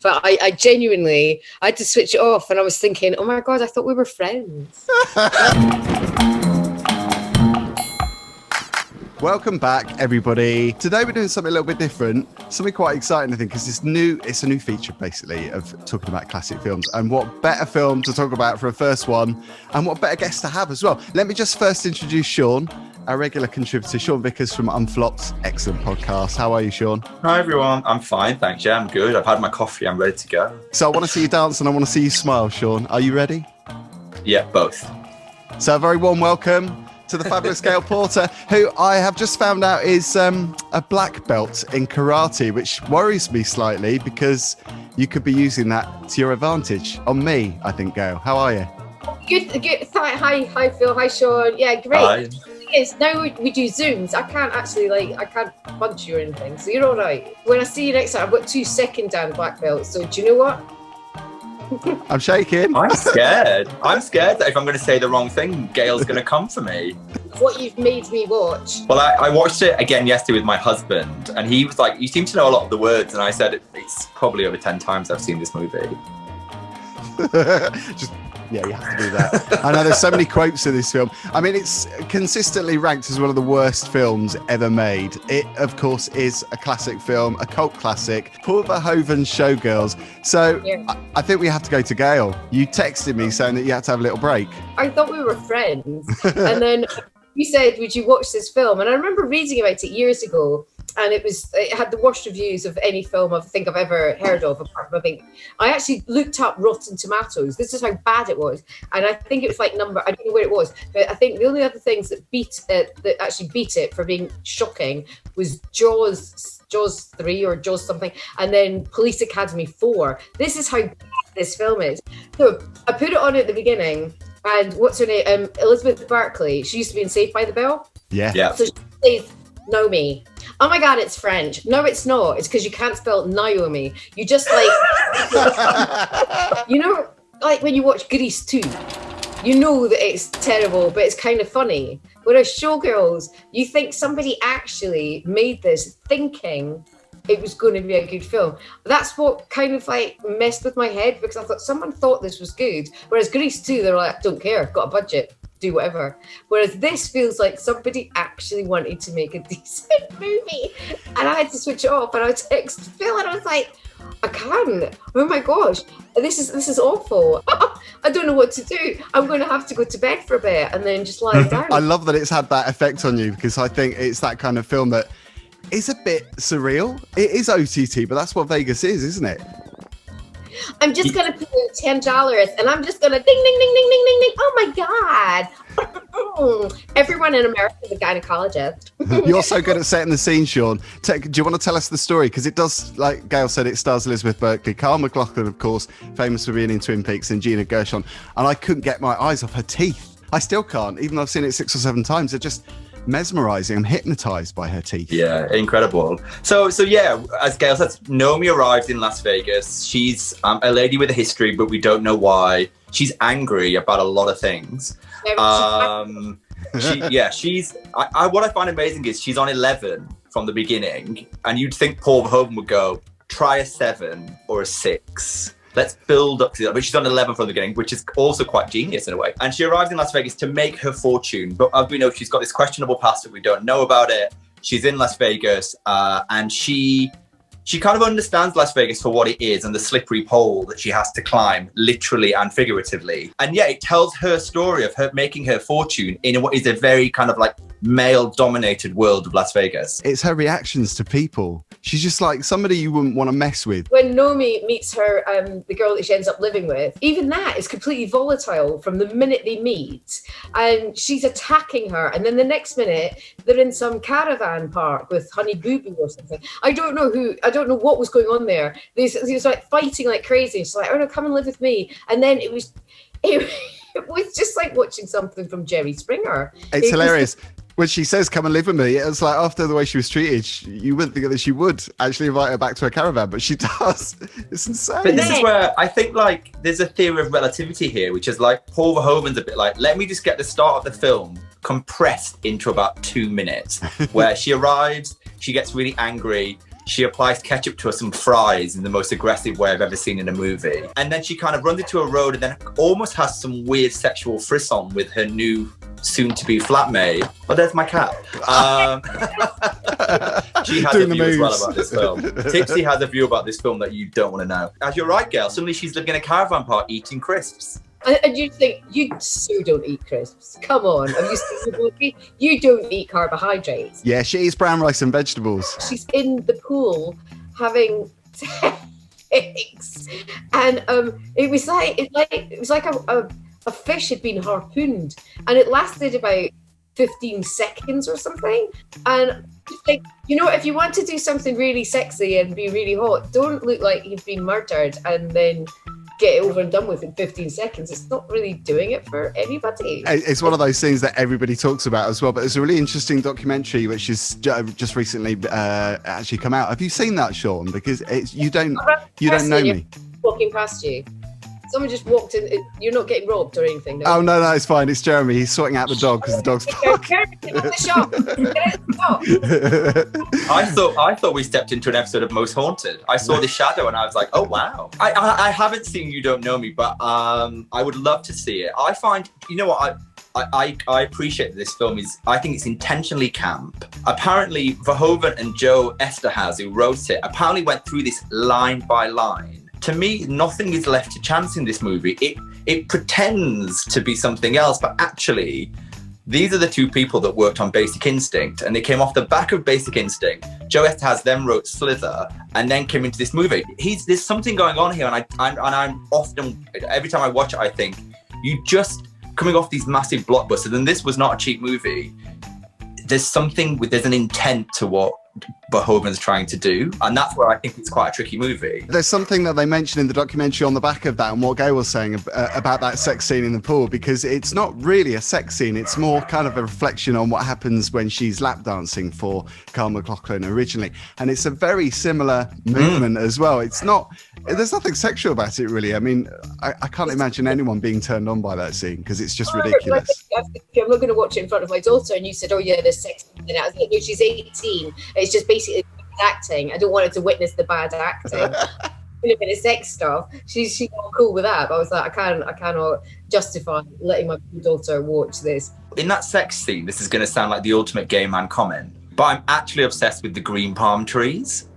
But I genuinely, I had to switch it off, and I was thinking, oh my God, I thought we were friends. Welcome back, everybody. Today we're doing something a little bit different, something quite exciting, I think, because it's a new feature, basically, of talking about classic films. And what better film to talk about for a first one, and what better guest to have as well. Let me just first introduce Sean, our regular contributor, Sean Vickers from Unflopped. Excellent podcast. How are you, Sean? Hi, everyone. I'm fine, thanks. Yeah, I'm good. I've had my coffee. I'm ready to go. So I want to see you dance and I want to see you smile, Sean. Are you ready? Yeah, both. So a very warm welcome to the fabulous GAIL Porter, who I have just found out is a black belt in karate, which worries me slightly because you could be using that to your advantage on me, I think, Gail. How are you? Good. Hi, Phil. Hi, Sean. Yeah, great. Hi. The thing is, now we do Zooms. I can't actually, I can't punch you or anything, so you're all right. When I see you next time, I've got 2 second-dan black belts, so do you know what? I'm shaking. I'm scared. I'm scared that if I'm going to say the wrong thing, Gail's going to come for me. What you've made me watch. Well, I watched it again yesterday with my husband, and he was like, you seem to know a lot of the words, and I said, it's probably over 10 times I've seen this movie. Yeah, you have to do that. I know there's so many quotes in this film. I mean, it's consistently ranked as one of the worst films ever made. It, of course, is a classic film, a cult classic, Paul Verhoeven's Showgirls. So yeah. I think we have to go to Gail. You texted me saying that you had to have a little break. I thought we were friends. And then you said, would you watch this film? And I remember reading about it years ago. And it had the worst reviews of any film I think I've ever heard of, apart from, I actually looked up Rotten Tomatoes. This is how bad it was. And I think it was I don't know where it was, but I think the only other things that actually beat it for being shocking was Jaws 3 or Jaws something, and then Police Academy 4. This is how bad this film is. So I put it on at the beginning, and what's her name? Elizabeth Berkley. She used to be in Saved by the Bell. Yeah. So she plays Naomi. Oh my God, it's French. No, it's not. It's because you can't spell Naomi. You just you know, like when you watch Grease 2, you know that it's terrible, but it's kind of funny. Whereas Showgirls, you think somebody actually made this thinking it was going to be a good film. That's what kind of messed with my head, because I thought someone thought this was good. Whereas Grease 2, they're like, don't care, got a budget, do whatever. Whereas this feels like somebody actually wanted to make a decent movie. And I had to switch it off, and I texted Phil, and I was like, I can't. Oh my gosh, this is awful. I don't know what to do. I'm going to have to go to bed for a bit and then just lie down. I love that it's had that effect on you, because I think it's that kind of film that is a bit surreal. It is OTT, but that's what Vegas is, isn't it? I'm just going to put in $10 and I'm just going to ding, ding, ding, ding, ding, ding, ding. Oh my God. Everyone in America is a gynecologist. You're so good at setting the scene, Sean. Do you want to tell us the story? Because it does, like Gail said, it stars Elizabeth Berkley, MacLachlan, of course, famous for being in Twin Peaks, and Gina Gershon. And I couldn't get my eyes off her teeth. I still can't, even though I've seen it 6 or 7 times. They're just mesmerizing. I'm hypnotized by her teeth. Yeah, incredible. So yeah, as Gail said, Naomi arrives in Las Vegas. She's a lady with a history, but we don't know why. She's angry about a lot of things. What I find amazing is she's on 11 from the beginning, and you'd think Paul Verhoeven would go, try a 7 or a 6. Let's build up to that. But she's on 11 from the beginning, which is also quite genius in a way. And she arrives in Las Vegas to make her fortune. But as we know, she's got this questionable past that we don't know about it. She's in Las Vegas, and she kind of understands Las Vegas for what it is and the slippery pole that she has to climb, literally and figuratively. And yet it tells her story of her making her fortune in what is a very kind of male-dominated world of Las Vegas. It's her reactions to people. She's just like somebody you wouldn't want to mess with. When Naomi meets her, the girl that she ends up living with, even that is completely volatile from the minute they meet. And she's attacking her. And then the next minute, they're in some caravan park with Honey Boo Boo or something. I don't know what was going on there. They was fighting like crazy. She's like, oh no, come and live with me. And then it was just like watching something from Jerry Springer. It's hilarious. When she says, come and live with me, it's like after the way she was treated, you wouldn't think that she would actually invite her back to her caravan, but she does. It's insane. But this is where I think there's a theory of relativity here, which is Paul Verhoeven's a bit let me just get the start of the film compressed into about 2 minutes, where she arrives, she gets really angry. She applies ketchup to some fries in the most aggressive way I've ever seen in a movie. And then she kind of runs into a road and then almost has some weird sexual frisson with her new soon-to-be flatmate. Oh, there's my cat. She has a view as well about this film. Tipsy has a view about this film that you don't want to know. As you're right, Gail, suddenly she's living in a caravan park eating crisps. And you think, you so don't eat crisps. Come on. Have you seen the movie? You don't eat carbohydrates. Yeah, she eats brown rice and vegetables. She's in the pool having sex. And it was like a fish had been harpooned. And it lasted about 15 seconds or something. And like, you know, if you want to do something really sexy and be really hot, don't look like you've been murdered and then get it over and done with in 15 seconds. It's not really doing it for anybody. It's one of those things that everybody talks about as well, but there's a really interesting documentary which is just recently actually come out. Have you seen that, Sean? Because you don't know me. Walking past you. Someone just walked in. You're not getting robbed or anything, no? Oh, no, it's fine. It's Jeremy. He's sorting out the dog because the dog's barking. Jeremy, get out of the shop. I thought we stepped into an episode of Most Haunted. I saw the shadow and I was like, oh, wow. I haven't seen You Don't Know Me, but I would love to see it. I find, you know what, I appreciate that this film is, I think it's intentionally camp. Apparently, Verhoeven and Joe Eszterhas, who wrote it, apparently went through this line by line. To me, nothing is left to chance in this movie. It pretends to be something else, but actually, these are the two people that worked on Basic Instinct, and they came off the back of Basic Instinct. Joe Eszterhas then wrote Slither, and then came into this movie. There's something going on here, and I'm often, every time I watch it, I think, you just coming off these massive blockbusters, and this was not a cheap movie. There's an intent to what Verhoeven's trying to do, and that's where I think it's quite a tricky movie. There's something that they mentioned in the documentary on the back of that, and what Gail was saying about that sex scene in the pool, because it's not really a sex scene, it's more kind of a reflection on what happens when she's lap dancing for MacLachlan originally, and it's a very similar movement as well. There's nothing sexual about it really. I mean, I can't imagine anyone being turned on by that scene because it's just ridiculous. I'm not going to watch it in front of my daughter, and you said, oh yeah, there's sex in it. I was like, no, she's 18. It's just basically acting. I don't want her to witness the bad acting. A bit of sex stuff. She's not cool with that. But I was like, I cannot justify letting my daughter watch this. In that sex scene, this is going to sound like the ultimate gay man comment, but I'm actually obsessed with the green palm trees.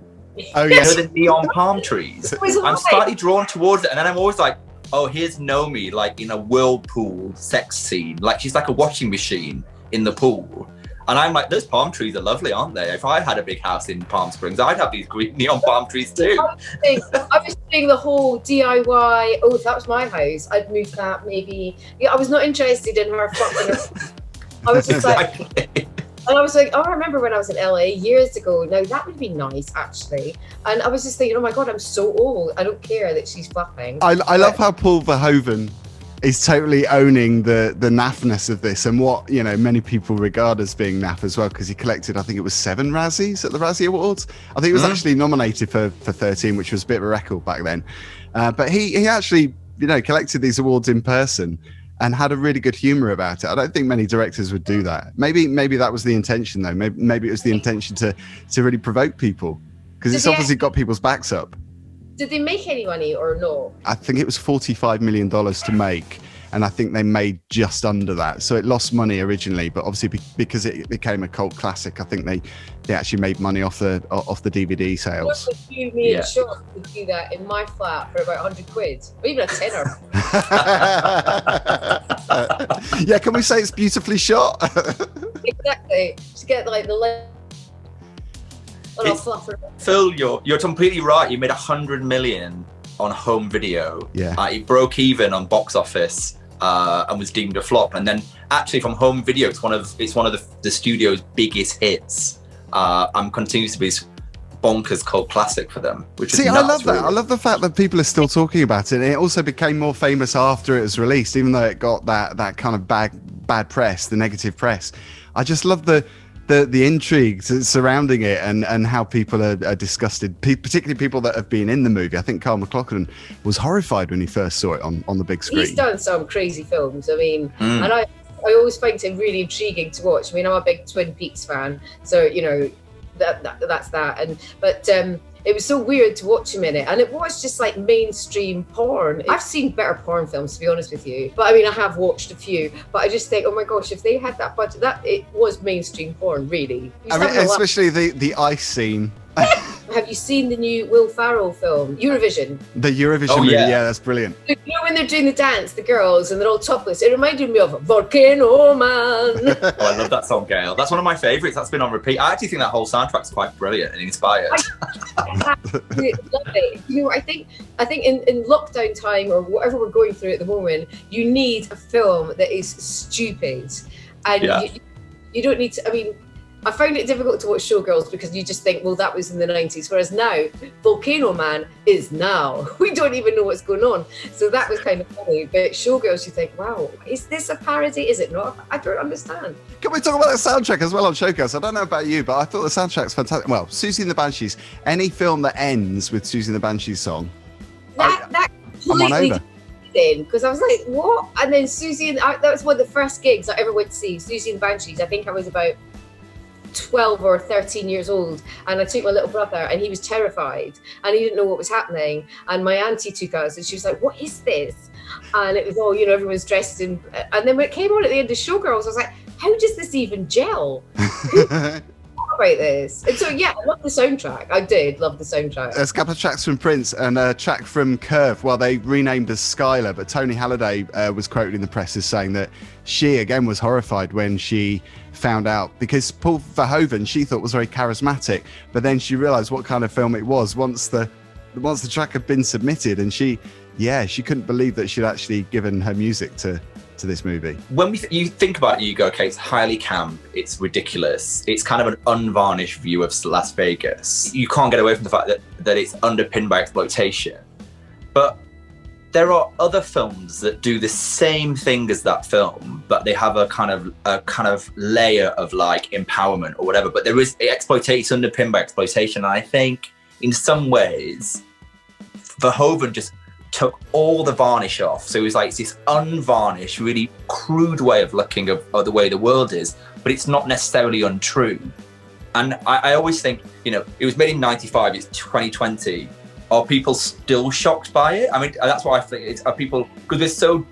Oh yes, the neon palm trees. I'm slightly drawn towards it, and then I'm always like, oh, here's Nomi, like in a whirlpool sex scene, like she's like a washing machine in the pool. And I'm like, those palm trees are lovely, aren't they? If I had a big house in Palm Springs, I'd have these green neon palm trees too. I was doing the whole DIY, oh, if that was my house, I'd move that maybe. Yeah, I was not interested in her fucking her. I was just like, and I was like, oh, I remember when I was in LA years ago. Now that would be nice, actually. And I was just thinking, oh my God, I'm so old. I don't care that she's flapping. I love how Paul Verhoeven is totally owning the naffness of this, and what, you know, many people regard as being naff as well, because he collected, I think it was 7 Razzies at the Razzie Awards. I think he was actually nominated for 13, which was a bit of a record back then. But he actually, you know, collected these awards in person and had a really good humor about it. I don't think many directors would do that. Maybe that was the intention though. Maybe it was the intention to really provoke people, because it's obviously got people's backs up. Did they make any money or no? I think it was $45 million to make, and I think they made just under that. So it lost money originally, but obviously because it became a cult classic, I think they actually made money off the DVD sales. What would you, me and Sean would do that in my flat for about 100 quid, or even a tenner? Yeah, can we say it's beautifully shot? Exactly. Just get like the Phil, you're completely right. You made 100 million on home video. Yeah. It broke even on box office and was deemed a flop. And then actually from home video, it's one of the studio's biggest hits. And continues to be this bonkers cult classic for them. Which is nuts, I love that. really. I love the fact that people are still talking about it. And it also became more famous after it was released, even though it got that kind of bad press, the negative press. I just love the intrigue surrounding it and how people are disgusted, particularly people that have been in the movie. I think MacLachlan was horrified when he first saw it on the big screen. He's done some crazy films. I mean, and I always find him really intriguing to watch. I mean, I'm a big Twin Peaks fan, so, you know, that's that. But it was so weird to watch him in it, and it was just like mainstream porn. I've seen better porn films, to be honest with you, but I mean, I have watched a few, but I just think, oh my gosh, if they had that budget, that it was mainstream porn, really. I mean, especially the ice scene. Have you seen the new Will Ferrell film, Eurovision? The Eurovision movie, yeah, that's brilliant. You know when they're doing the dance, the girls, and they're all topless? It reminded me of Volcano Man. Oh, I love that song, Gail. That's one of my favourites. That's been on repeat. I actually think that whole soundtrack's quite brilliant and inspired. I love it. You know, I think in lockdown time, or whatever we're going through at the moment, you need a film that is stupid. And you don't need to, I mean, I found it difficult to watch Showgirls because you just think, well, that was in the 90s. Whereas now, Volcano Man is now. We don't even know what's going on. So that was kind of funny. But Showgirls, you think, wow, is this a parody? Is it not? I don't understand. Can we talk about the soundtrack as well on Showgirls? I don't know about you, but I thought the soundtrack's fantastic. Well, Susie and the Banshees. Any film that ends with Susie and the Banshees song, That completely because I was like, what? And then Susie and that was one of the first gigs I ever went to see. Susie and the Banshees. I think I was about 12 or 13 years old, and I took my little brother, and he was terrified and he didn't know what was happening, and my auntie took us and she was like, what is this? And it was all, you know, everyone's dressed in, and then when it came on at the end of Showgirls, I was like, how does this even gel? About this. And so yeah, I love the soundtrack. I did love the soundtrack. There's a couple of tracks from Prince and a track from Curve. Well, they renamed as Skylar, but Tony Halliday was quoted in the press as saying that she again was horrified when she found out, because Paul Verhoeven she thought was very charismatic, but then she realized what kind of film it was once the track had been submitted, and she couldn't believe that she'd actually given her music to this movie. When you think about it, you go, okay, it's highly camp, it's ridiculous, it's kind of an unvarnished view of Las Vegas. You can't get away from the fact that it's underpinned by exploitation. But there are other films that do the same thing as that film, but they have a kind of layer of like empowerment or whatever. But there is exploitation, it's underpinned by exploitation. And I think in some ways, Verhoeven just took all the varnish off. So it was like it's this unvarnished, really crude way of looking of the way the world is, but it's not necessarily untrue. And I always think, you know, it was made in 95, it's 2020. Are people still shocked by it? I mean, that's what I think. Are people, because we're so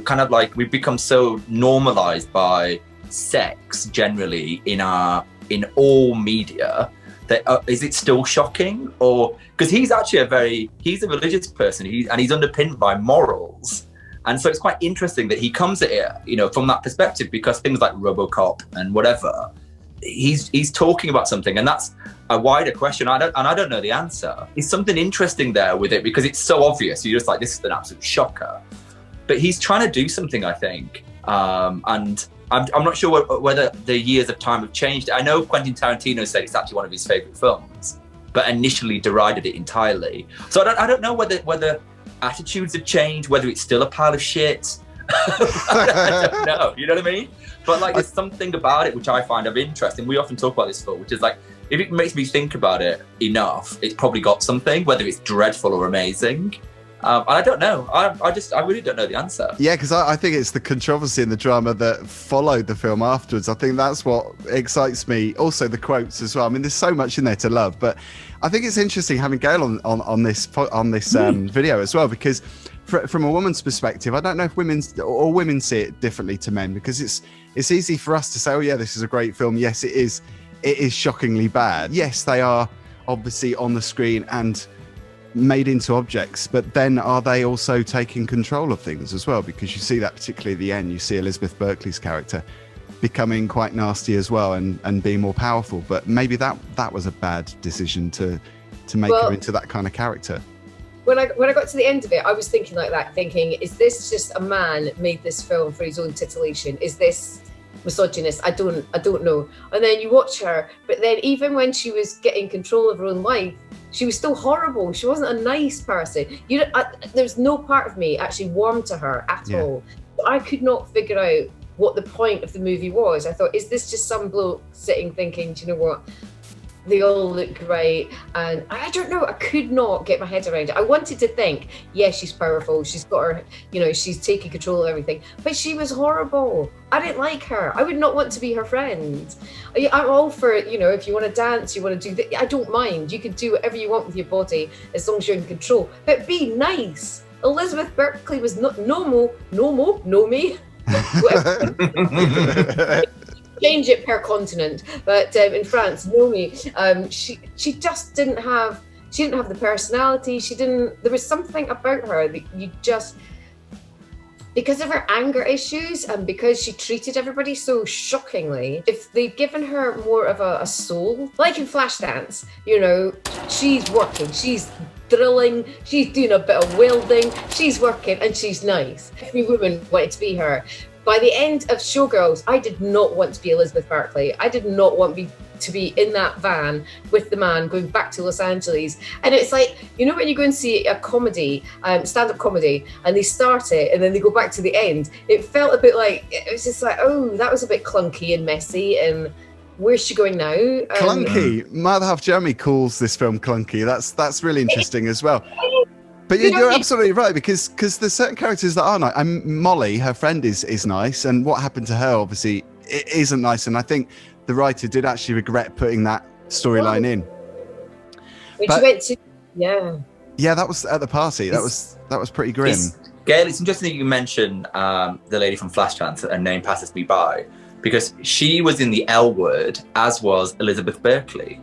kind of like, we've become so normalized by sex generally in all media, that is it still shocking? Or because he's actually he's a religious person, and he's underpinned by morals, and so it's quite interesting that he comes at it, you know, from that perspective, because things like RoboCop and whatever, he's talking about something, and that's a wider question. I don't know the answer. There's something interesting there with it because it's so obvious. You're just like, this is an absolute shocker, but he's trying to do something, I think, and I'm not sure whether the years of time have changed. I know Quentin Tarantino said it's actually one of his favorite films, but initially derided it entirely. So I don't know whether attitudes have changed, whether it's still a pile of shit. I don't know, you know what I mean? But like, there's something about it which I find of interest, and we often talk about this film, which is like, if it makes me think about it enough, it's probably got something, whether it's dreadful or amazing. And I don't know. I really don't know the answer. Yeah, because I think it's the controversy and the drama that followed the film afterwards. I think that's what excites me. Also, the quotes as well. I mean, there's so much in there to love. But I think it's interesting having Gail on this video as well, because from a woman's perspective, I don't know if women see it differently to men, because it's easy for us to say, oh yeah, this is a great film. Yes, it is shockingly bad. Yes, they are obviously on the screen and made into objects, but then are they also taking control of things as well? Because you see that particularly at the end, you see Elizabeth Berkley's character becoming quite nasty as well, and being more powerful. But maybe that was a bad decision to make her into that kind of character. When I got to the end of it, I was thinking like that, thinking, is this just a man made this film for his own titillation? Is this misogynist? I don't know. And then you watch her, but then even when she was getting control of her own life, she was still horrible. She wasn't a nice person. There's no part of me actually warmed to her at all. I could not figure out what the point of the movie was. I thought, is this just some bloke sitting thinking, do you know what? they all look great, and I don't know, I could not get my head around it. I wanted to think, yes, she's powerful, she's got her, she's taking control of everything, but she was horrible. I didn't like her. I would not want to be her friend. I'm all for, if you want to dance, you want to do that, I don't mind. You can do whatever you want with your body as long as you're in control, but be nice. Elizabeth Berkley was not no me. Change it per continent, but in France, Nomi, she just didn't have the personality. There was something about her that you just, because of her anger issues and because she treated everybody so shockingly, if they'd given her more of a soul, like in Flashdance, she's working, she's drilling, she's doing a bit of welding, she's working, and she's nice. Every woman wanted to be her. By the end of Showgirls, I did not want to be Elizabeth Berkley. I did not want to be in that van with the man going back to Los Angeles. And it's like, when you go and see a comedy, stand-up comedy, and they start it and then they go back to the end, it felt a bit like, it was just like, oh, that was a bit clunky and messy, and where's she going now? Clunky. My other half, Jeremy, calls this film clunky. That's really interesting as well. But you're absolutely right, because there's certain characters that are nice. And Molly, her friend, is nice, and what happened to her, obviously, it isn't nice. And I think the writer did actually regret putting that storyline in. When she went to, yeah, that was at the party. That was pretty grim. Gail, it's interesting that you mention the lady from Flashdance. Her name passes me by, because she was in the L Word, as was Elizabeth Berkley.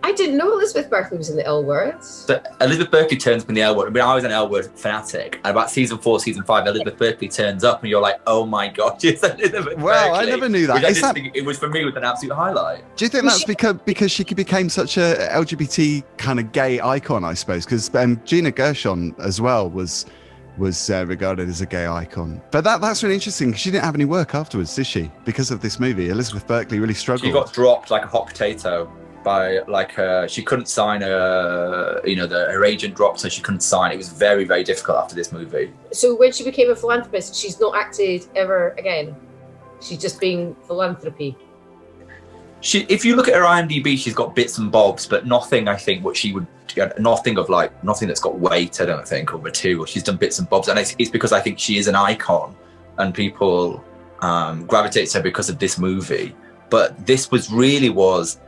I didn't know Elizabeth Berkley was in the L Word. So Elizabeth Berkley turns up in the L Word. I mean, I was an L Word fanatic. And about season 4, season 5, Elizabeth Berkley turns up and you're like, oh my God, it's Elizabeth Berkley. Wow, I never knew that. It was, for me, was an absolute highlight. Do you think that's because she became such a LGBT kind of gay icon, I suppose? Because Gina Gershon as well was regarded as a gay icon. But that's really interesting, because she didn't have any work afterwards, did she? Because of this movie, Elizabeth Berkley really struggled. She got dropped like a hot potato. By she couldn't sign her agent dropped, so she couldn't sign. It was very, very difficult after this movie. So when she became a philanthropist, she's not acted ever again. She's just been philanthropy. If you look at her IMDb, she's got bits and bobs, but nothing. I think nothing that's got weight. I don't think, or material. She's done bits and bobs, and it's because I think she is an icon, and people gravitate to her because of this movie. But this was.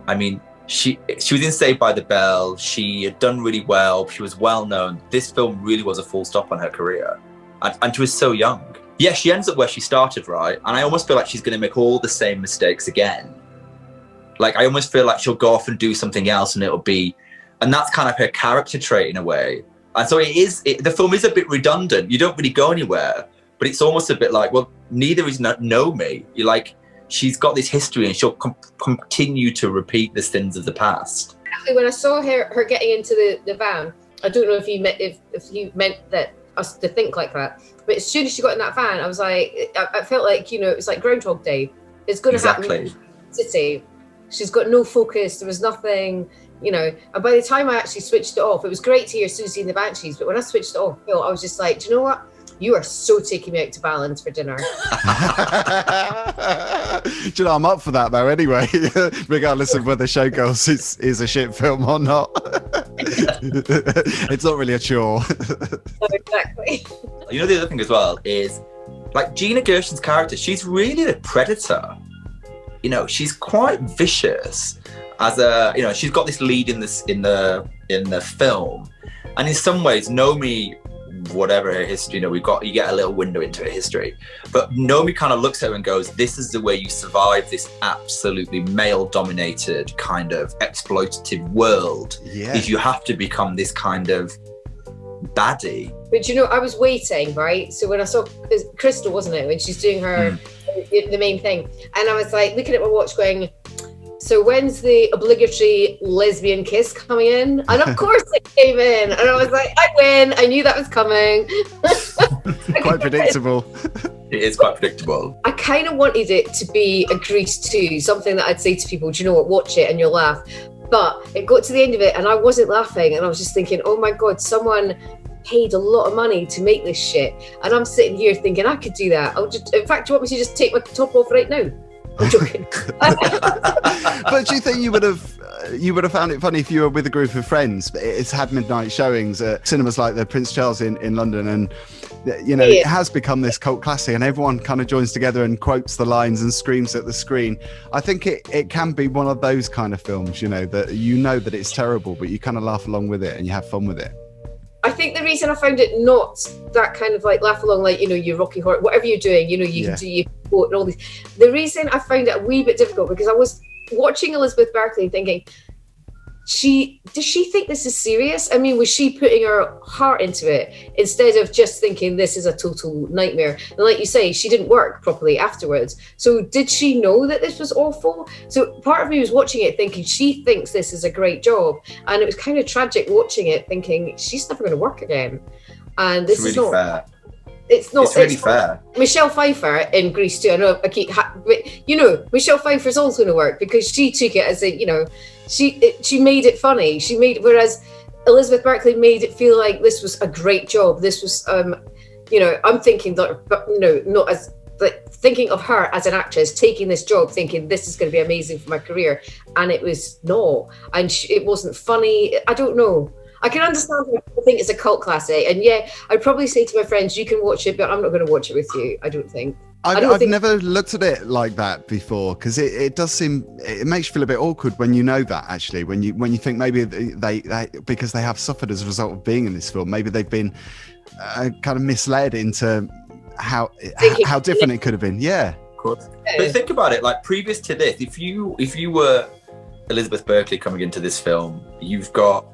I mean, she was in Saved by the Bell. She had done really well. She was well known. This film really was a full stop on her career. And she was so young. Yeah, she ends up where she started, right? And I almost feel like she's going to make all the same mistakes again. Like, I almost feel like she'll go off and do something else, and and that's kind of her character trait in a way. And so the film is a bit redundant. You don't really go anywhere, but it's almost a bit like, well, neither is Know Me. You're like, she's got this history, and she'll continue to repeat the sins of the past. When I saw her getting into the van, I don't know if you meant that us to think like that, but as soon as she got in that van, I was like, I felt like, it was like Groundhog Day. It's going to happen in the city. She's got no focus. There was nothing, And by the time I actually switched it off, it was great to hear Susie and the Banshees, but when I switched it off, I was just like, do you know what? You are so taking me out to Balance for dinner. Do you know, I'm up for that though anyway, regardless of whether Showgirls is a shit film or not. It's not really a chore. Exactly. The other thing as well is, like, Gina Gershon's character, she's really the predator. She's quite vicious as she's got this lead in the film. And in some ways, Nomi, whatever her history, you get a little window into her history, but Nomi kind of looks at her and goes, this is the way you survive this absolutely male dominated kind of exploitative world, is you have to become this kind of baddie. But I was waiting, right? So when I saw Crystal, wasn't it, when she's doing her the main thing, and I was like looking at my watch going, so when's the obligatory lesbian kiss coming in? And of course it came in. And I was like, I win. I knew that was coming. Quite predictable. It is quite predictable. I kind of wanted it to be a Grease 2, something that I'd say to people, do you know what, watch it and you'll laugh. But it got to the end of it and I wasn't laughing. And I was just thinking, oh my God, someone paid a lot of money to make this shit. And I'm sitting here thinking, I could do that. In fact, do you want me to just take my top off right now? I'm joking. But do you think you would have found it funny if you were with a group of friends? It's had midnight showings at cinemas like the Prince Charles in London, and it has become this cult classic, and everyone kind of joins together and quotes the lines and screams at the screen. I think it can be one of those kind of films, that that it's terrible, but you kind of laugh along with it and you have fun with it. I think the reason I found it not that kind of like laugh along, like, your Rocky Horror, whatever you're doing, you can do your quote and all these. The reason I found it a wee bit difficult, because I was watching Elizabeth Berkley thinking, does she think this is serious? I mean, was she putting her heart into it instead of just thinking this is a total nightmare? And like you say, she didn't work properly afterwards. So did she know that this was awful? So part of me was watching it thinking she thinks this is a great job. And it was kind of tragic watching it thinking she's never going to work again. And this is not fair. It's really fair. Michelle Pfeiffer in Grease too. I know I keep, but Michelle Pfeiffer's also going to work because she took it as a, she made it funny. Whereas Elizabeth Berkley made it feel like this was a great job. This was, I'm thinking that, not as, but thinking of her as an actress taking this job, thinking this is going to be amazing for my career, and it was not, and it wasn't funny. I don't know. I can understand why people think it's a cult classic, and I'd probably say to my friends, you can watch it, but I'm not going to watch it with you. I don't think. I've never looked at it like that before, because it does seem, it makes you feel a bit awkward when you know that, actually, when you think maybe they because they have suffered as a result of being in this film, maybe they've been kind of misled into how different it could have been. Yeah, of course. But think about it, like previous to this, if you were Elizabeth Berkley coming into this film, you've got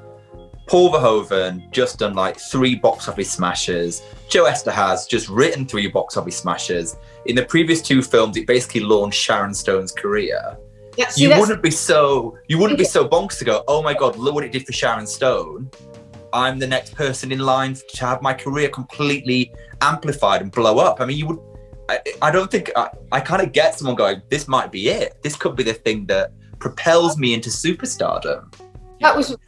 Paul Verhoeven just done like 3 box office smashes. Joe Eszterhas just written 3 box office smashes. In the previous 2 films, it basically launched Sharon Stone's career. Yeah, you wouldn't be so bonkers to go, oh my God, look what it did for Sharon Stone. I'm the next person in line to have my career completely amplified and blow up. I mean, I don't think, I kind of get someone going, this might be it. This could be the thing that propels me into superstardom. That was in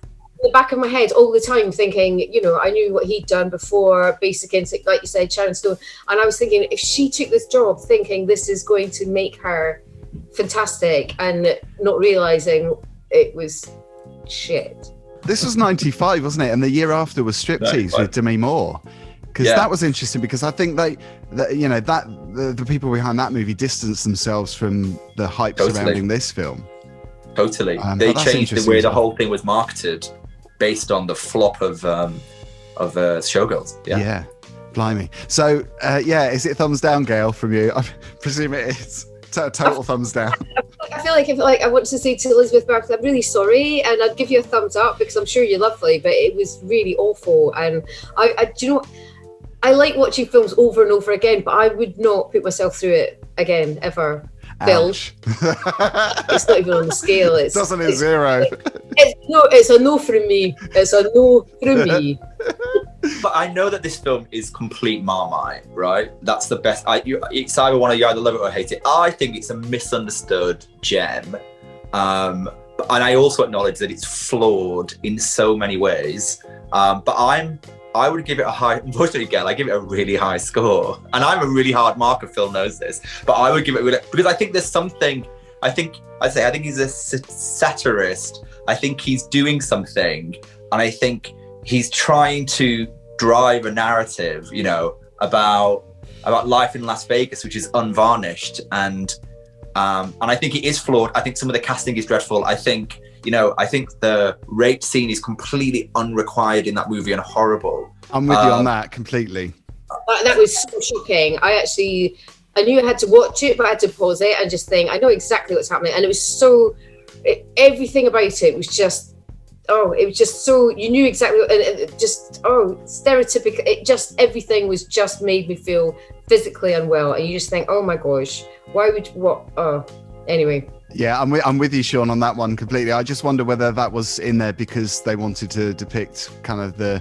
the back of my head all the time, thinking, I knew what he'd done before, Basic Instinct, like you said, Sharon Stone, and I was thinking, if she took this job thinking this is going to make her fantastic, and not realizing it was shit. This was 95, wasn't it? And the year after was Striptease with Demi Moore. Because that was interesting, because I think the people behind that movie distanced themselves from the hype surrounding this film. Totally. They changed the way the whole thing was marketed based on the flop of Showgirls. Yeah. Blimey. So, is it thumbs down, Gail, from you? I presume it is. Total thumbs down. I feel like I want to say to Elizabeth Berkley, I'm really sorry, and I'd give you a thumbs up because I'm sure you're lovely, but it was really awful. And I like watching films over and over again, but I would not put myself through it again, ever. Bill. It's not even on the scale. It's 0. It's a no from me. It's a no from me. But I know that this film is complete Marmite, right? That's the best. It's either one, you either love it or hate it. I think it's a misunderstood gem. And I also acknowledge that it's flawed in so many ways. But I would give it a high, unfortunately, Gail, I give it a really high score. And I'm a really hard marker, Phil knows this, but I would give it, because I think there's something, I think he's a satirist. I think he's doing something, and I think he's trying to drive a narrative, about life in Las Vegas, which is unvarnished. And I think it is flawed. I think some of the casting is dreadful. I think the rape scene is completely unrequired in that movie and horrible. I'm with you on that completely. That was so shocking. I knew I had to watch it, but I had to pause it and just think, I know exactly what's happening. And it was everything about it was just, it was just so, you knew exactly, and it just, stereotypical. Everything was just made me feel physically unwell. And you just think, oh my gosh, anyway. Yeah, I'm with you, Sean, on that one completely. I just wonder whether that was in there because they wanted to depict kind of the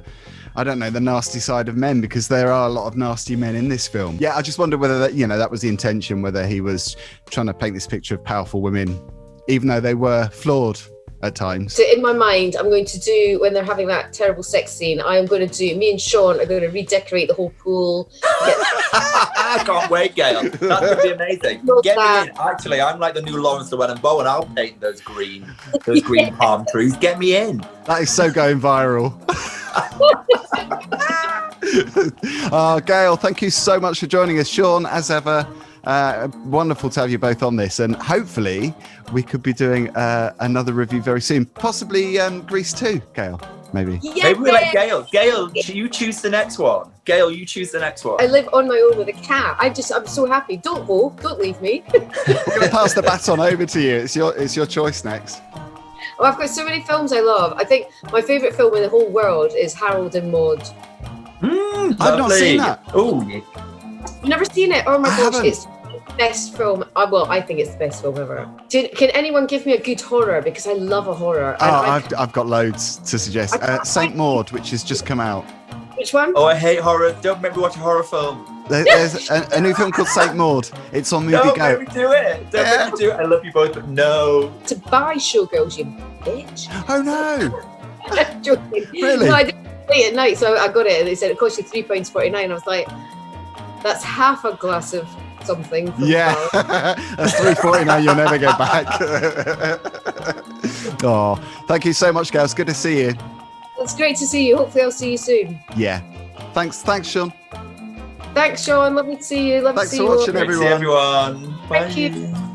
nasty side of men, because there are a lot of nasty men in this film. Yeah, I just wonder whether that was the intention, whether he was trying to paint this picture of powerful women, even though they were flawed at times. So in my mind, I'm going to do, when they're having that terrible sex scene, I am going to do, me and Sean are going to redecorate the whole pool. I can't wait, Gail. That's going to be amazing. Get me in. Actually, I'm like the new Lawrence Llewellyn-Bowen. I'll paint those green palm trees. Get me in. That is so going viral. Gail, thank you so much for joining us. Sean, as ever, wonderful to have you both on this, and hopefully we could be doing another review very soon, possibly Grease 2, Gail, maybe. Yeah. Maybe we let Gail. Gail, you choose the next one. Gail, you choose the next one. I live on my own with a cat. I'm so happy. Don't go. Don't leave me. We're going to pass the baton over to you. It's your choice next. Oh, I've got so many films I love. I think my favourite film in the whole world is Harold and Maude. I've not seen that. Oh, You've never seen it? Oh my gosh, haven't. it's the best film. Well, I think it's the best film ever. Can anyone give me a good horror? Because I love a horror. I've got loads to suggest. Saint Maud, which has just come out. Which one? Oh, I hate horror. Don't make me watch a horror film. There's a new film called Saint Maud. It's on Movie Don't Go. make me do it. Don't make me do it. I love you both, but no. To buy Showgirls, you bitch. Oh no! Joking. Really? No, I did it late at night, so I got it, and they said it cost you £3.49. I was like, that's half a glass of something. From Yeah, that's $3.49 you'll never get back. Oh, thank you so much, Gail. It's good to see you. It's great to see you. Hopefully, I'll see you soon. Yeah. Thanks, Sean. Thanks, Sean. Lovely to see you. Love Thanks to see for you. watching, Great to see everyone. Bye. Thank you.